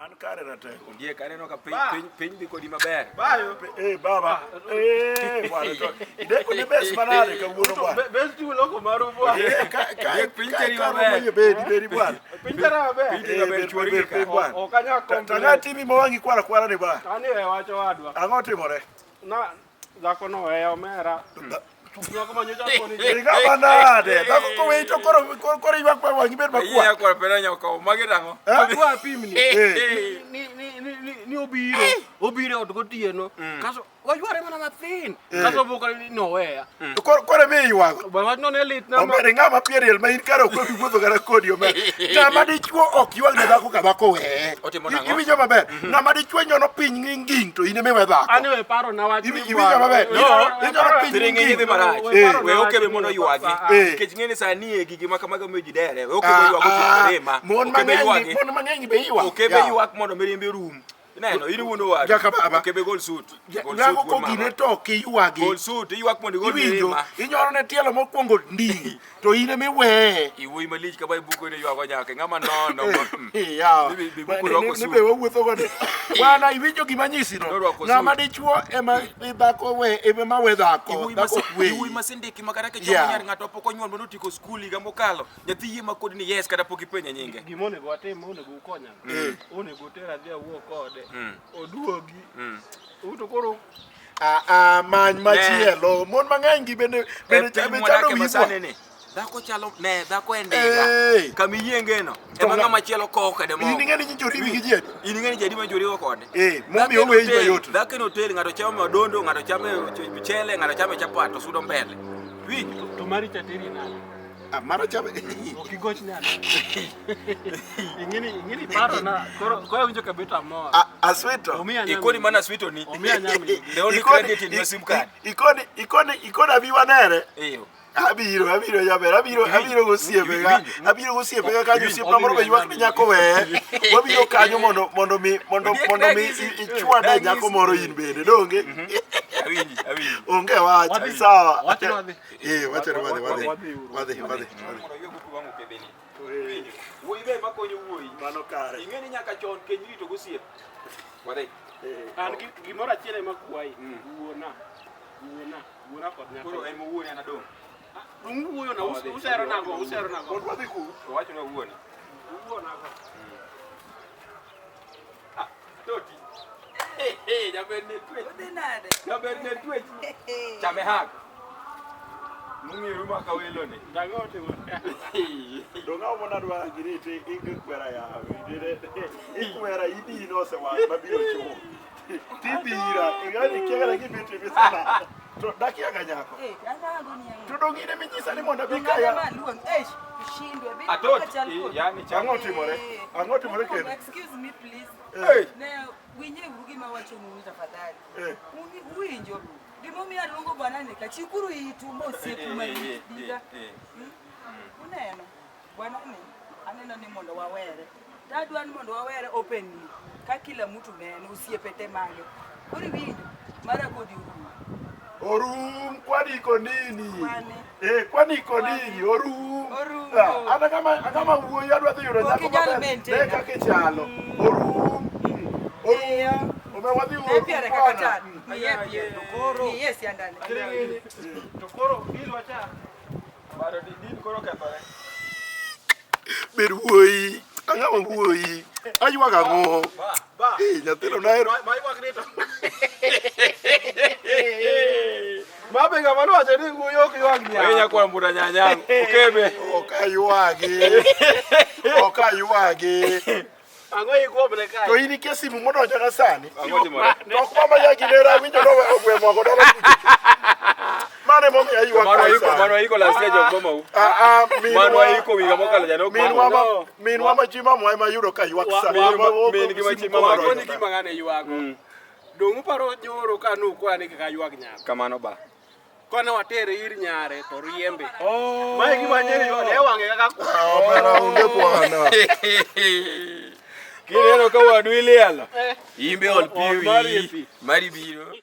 An kare na teko. Ndiye kare no ka piny bi kodi maber. Bayo. Baba. Bwana to. Ide ko ne bes manade ka wuono bwana. Bes tu loko maru bwana. Ndiye piny teri maber. Bedi bwana. Piny tera maber. Piny maber chwori ka. O kanya kom. Tanga timi mowangi kwara ne ba. Ani e wacho wadwa. Ang'o timore? Na dhako no weyo omera. Dhako manyocha koni. Ngama nade? Dhako ko we to koro ywak pa wangi bed makwa. Iya kwa pena nyoko mage dango. Kwa pimni. Ni obiro od gotieno. Kaso wayware mana mathin. Kaso boka no weya. Koro me ywak. Ba wach no ne lit na. Omere ngama pieriel ma in karo ko wuotho gara kodi omere. Ngama dichuo ok ywak ne dhako ka dhako we. Otimo nang'o? Iwinjo maber. Ngama dichuo nyono piny ng'ing to in eme we dhako. Ani we paro na wach. Iwinjo maber. Inyono piny ng'ing marach. We okebe mono ywagi. Nikech ng'eni sani e gigi ma kamago meji dere. We okebe ywag otiyo rema. Mon mang'eny be ywak. Okebe ywak mondo mirimbe rum. Neno ini wuono wadu. Okebe gol suit. Ng'ago ko gine to ki ywagi. Gol suit ywak mondo gol rema. Inyono ne tielo mokwongo ndi. To in eme we. Iwuoyi malich ka bai buko ne ywago nyake. Ng'ama nono. Nibe wawuotho godo. Bwana iwinjo gima nyisi no. Ng'ama dichuo ema dhako we ema ma we dhako. Iwuoyi masindiki makata ke chomo nyar ng'ato pok onyuol mondo otiko skul higa mokalo. Nyathi yie ma kod ni yes kata pok ipenje nyinge. Gimonego watim onego ukonya. Onego tera dhi awuo kode. Oduogi. Uto koro many machielo. Mon mang'eny gi bende chalo wiwa. Dhako chalo ne dhako endega kama yienge no ema ng'ama chielo koko kade mo. In ng'eni ji joriwi gi ji. In ng'eni jadi ma joriwo kode. Momi owe iba yot. Dhako no hotel ng'ato chamo madondo, ng'ato chamo michele, ng'ato chamo chapat to sudo mbele. Winjo to mari chateri nani? Mara chame. Okigoch nani? Ingini paro na koyo winjo kabeta mo. Aswito. Ikoni mana swito ni. Omia nyami. The only credit in your SIM card. Ikoni abiwa nere. Eyo. Abiro jaber, abiro gosiepe ga kanyo siepna moro be ywak ni nyako we. Wabiro kanyo mondo mi ichwade nyako moro in bende donge. Awinji. Onge wach, sawa. Wacho wadhi. Wadhi. Wuoyi be makonyo wuoyi. Mano kare. Ing'eni nyaka chon keny rito gosiep. Wadhi. An gimoro achiel ema kwayi. Wuona kod nyaka. Koro en wuoyi ana dong. Wuoyo na usero nago. Kod wadhi ku. Wacho na wuoni. Wuonago. Toti. Jaber ne twech. Odhi nade? Jaber ne twech. Chame hak. Mung'iru maka welo ne. Dago timo. Donga mona dwa girite ingekwera ya. Ikwera idino se wa mabiro chuo. Tibira, igani kiagala gibiti bisana. To dakia ganyako. Anga dunia. To dongine minyisa ni monda bikaya. Luong, ushindwe. Atoti, yani Ang'o timore kendo? Excuse me please. Ne winje urugi ma wacho ni tafadhali. Uwinjo. Gimomi aluongo bwana ne kachikuru itu mosiepu mari diga. Uneno. Bwana ni aneno ni mondo wawere. Dadwa ni mondo wawere openly. Ka kila mtu neno usiepete mage. Kuri winjo. Mara kodi Orum kwani iko nini? Kwani iko nini? Orum. Ana kama wuoyi adwa dhi yudo nyako maber. Ne kaka chalo. Orum. Omewadhi wuoyi. Piere kaka chat. Koro. Yes yandani. To koro ilwa cha. Baro din koro kethore. Ber wuoyi. Ang'ama wuoyi. Aywaga ang'o? Ba. Nyathino nahero. Maywak ni to. Mabenga mano wacho ni nguyo ok ywag ni. Wenya kwa mbura nyanyangu. Okebe. Okaywagi. Ang'o ikuomne kae? To in kia simu modonjo na sani. Ang'o timore? Tok mama yagi nera winjo no ogwe moko dala. Mane momi aywag. Mano iko la stage of Bomau. Mano iko wiga mokalo jano. Minwa machima mwa ema yudo ka ywak sa. Min gi machima maro. Koni gima ngane ywago. Dongu paro nyoro kanu kwani kaka ywag nyako. Kamano ba. Kone watere ir nyare to riembe. Mae gima nyeri yode e wange kaka kwa. Opera unge bwana. Kineno ka wadu ilielo. Imbe ol piwi. Mari biro.